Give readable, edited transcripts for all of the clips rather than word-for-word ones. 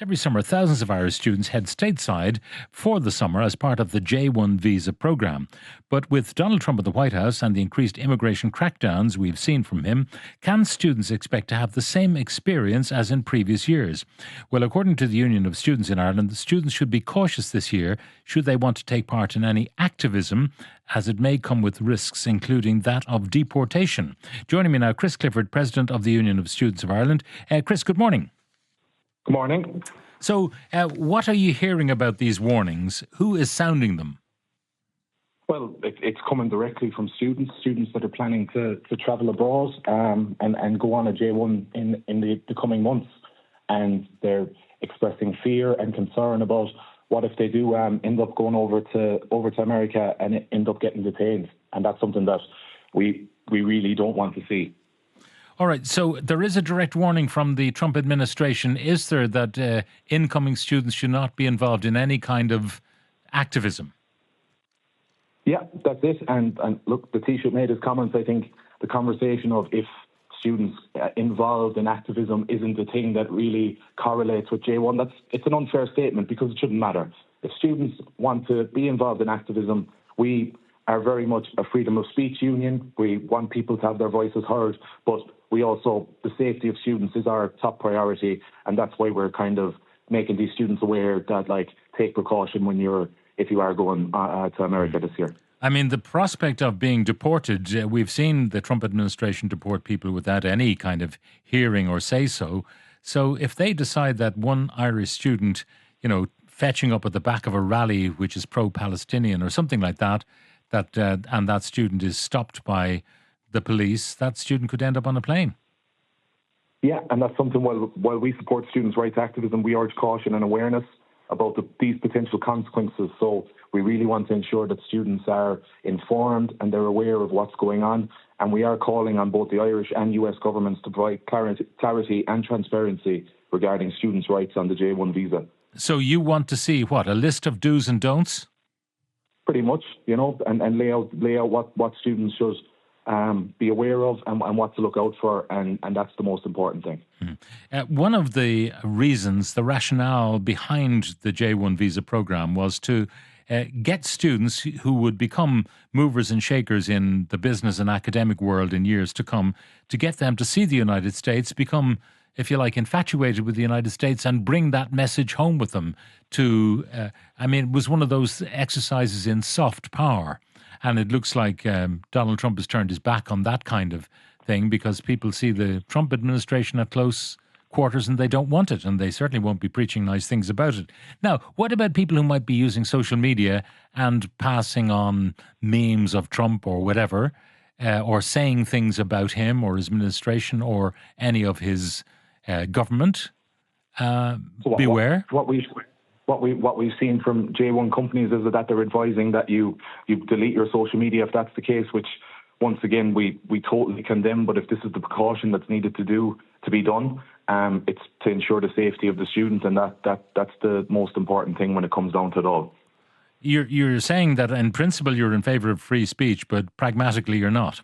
Every summer, thousands of Irish students head stateside for the summer as part of the J1 visa program. But with Donald Trump at the White House and the increased immigration crackdowns we've seen from him, can students expect to have the same experience as in previous years? Well, according to the Union of Students in Ireland, the students should be cautious this year should they want to take part in any activism, as it may come with risks, including that of deportation. Joining me now, Chris Clifford, President of the Union of Students of Ireland. Chris, good morning. Good morning. So, what are you hearing about these warnings? Who is sounding them? Well, it's coming directly from students that are planning to travel abroad and go on a J1 in the coming months. And they're expressing fear and concern about what if they do end up going over to America and end up getting detained. And that's something that we really don't want to see. All right, so there is a direct warning from the Trump administration, is there, that incoming students should not be involved in any kind of activism? Yeah, that's it. And look, the Taoiseach made his comments. I think the conversation of if students involved in activism isn't a thing that really correlates with J1, it's an unfair statement because it shouldn't matter. If students want to be involved in activism, we are very much a freedom of speech union. We want people to have their voices heard, but we also, the safety of students is our top priority, and that's why we're kind of making these students aware that, take precaution if you are going to America this year. I mean, the prospect of being deported, we've seen the Trump administration deport people without any kind of hearing or say-so. So if they decide that one Irish student, fetching up at the back of a rally which is pro-Palestinian or something like that, and that student is stopped by the police, that student could end up on a plane. Yeah, and that's something, while we support students' rights activism, we urge caution and awareness about these potential consequences. So we really want to ensure that students are informed and they're aware of what's going on. And we are calling on both the Irish and US governments to provide clarity and transparency regarding students' rights on the J1 visa. So you want to see, a list of do's and don'ts? Pretty much, and lay out what students should be aware of and what to look out for, and that's the most important thing. One of the reasons, the rationale behind the J1 visa program was to get students who would become movers and shakers in the business and academic world in years to come, to get them to see the United States, become, if you like, infatuated with the United States and bring that message home with them to, it was one of those exercises in soft power. And it looks like Donald Trump has turned his back on that kind of thing because people see the Trump administration at close quarters and they don't want it, and they certainly won't be preaching nice things about it. Now, what about people who might be using social media and passing on memes of Trump or whatever, or saying things about him or his administration or any of his government? Beware. What we've seen from J1 companies is that they're advising that you delete your social media if that's the case, which once again we totally condemn. But if this is the precaution that's needed to be done, it's to ensure the safety of the students, and that's the most important thing when it comes down to it all. You're saying that in principle you're in favour of free speech, but pragmatically you're not.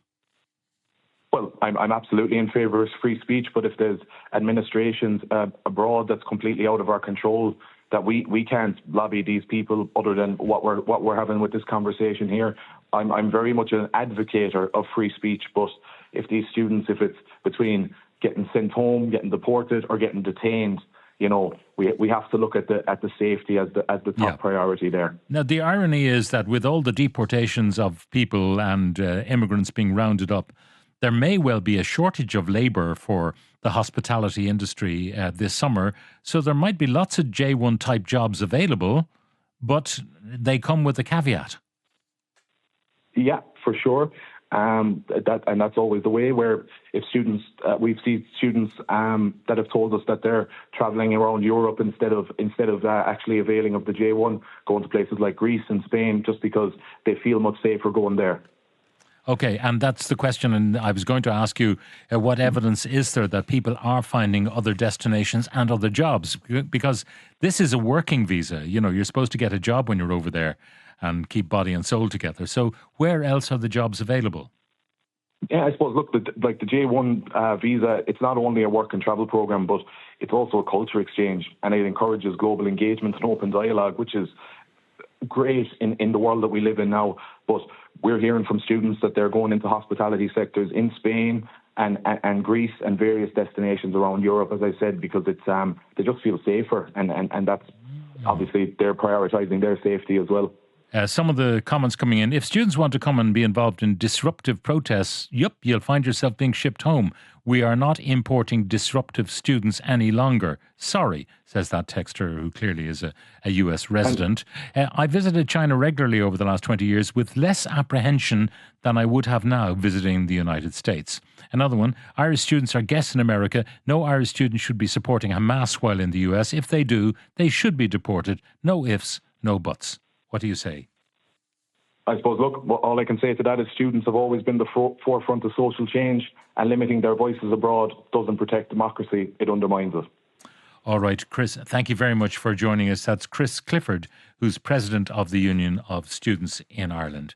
Well, I'm absolutely in favour of free speech, but if there's administrations abroad that's completely out of our control, that we can't lobby these people other than what we're having with this conversation here. I'm very much an advocate of free speech, but if these students, if it's between getting sent home, getting deported, or getting detained, we have to look at the safety as the top priority there. Now, the irony is that with all the deportations of people and immigrants being rounded up, there may well be a shortage of labour for the hospitality industry this summer. So there might be lots of J1 type jobs available, but they come with a caveat. Yeah, for sure. That's always the way. Where if students, we've seen students that have told us that they're travelling around Europe instead of actually availing of the J1, going to places like Greece and Spain just because they feel much safer going there. Okay, and that's the question, and I was going to ask you, what evidence is there that people are finding other destinations and other jobs? Because this is a working visa. You're supposed to get a job when you're over there and keep body and soul together. So where else are the jobs available? Yeah, I suppose, look, the J1 visa, it's not only a work and travel program, but it's also a culture exchange, and it encourages global engagement and open dialogue, which is great in the world that we live in now. But we're hearing from students that they're going into hospitality sectors in Spain and Greece and various destinations around Europe, as I said, because it's they just feel safer, and that's obviously they're prioritising their safety as well. Some of the comments coming in: if students want to come and be involved in disruptive protests, you'll find yourself being shipped home. We are not importing disruptive students any longer. Sorry, says that texter, who clearly is a US resident. I visited China regularly over the last 20 years with less apprehension than I would have now visiting the United States. Another one: Irish students are guests in America. No Irish student should be supporting Hamas while in the US. If they do, they should be deported. No ifs, no buts. What do you say? I suppose, look, all I can say to that is students have always been the forefront of social change, and limiting their voices abroad doesn't protect democracy, it undermines it. All right, Chris, thank you very much for joining us. That's Chris Clifford, who's president of the Union of Students in Ireland.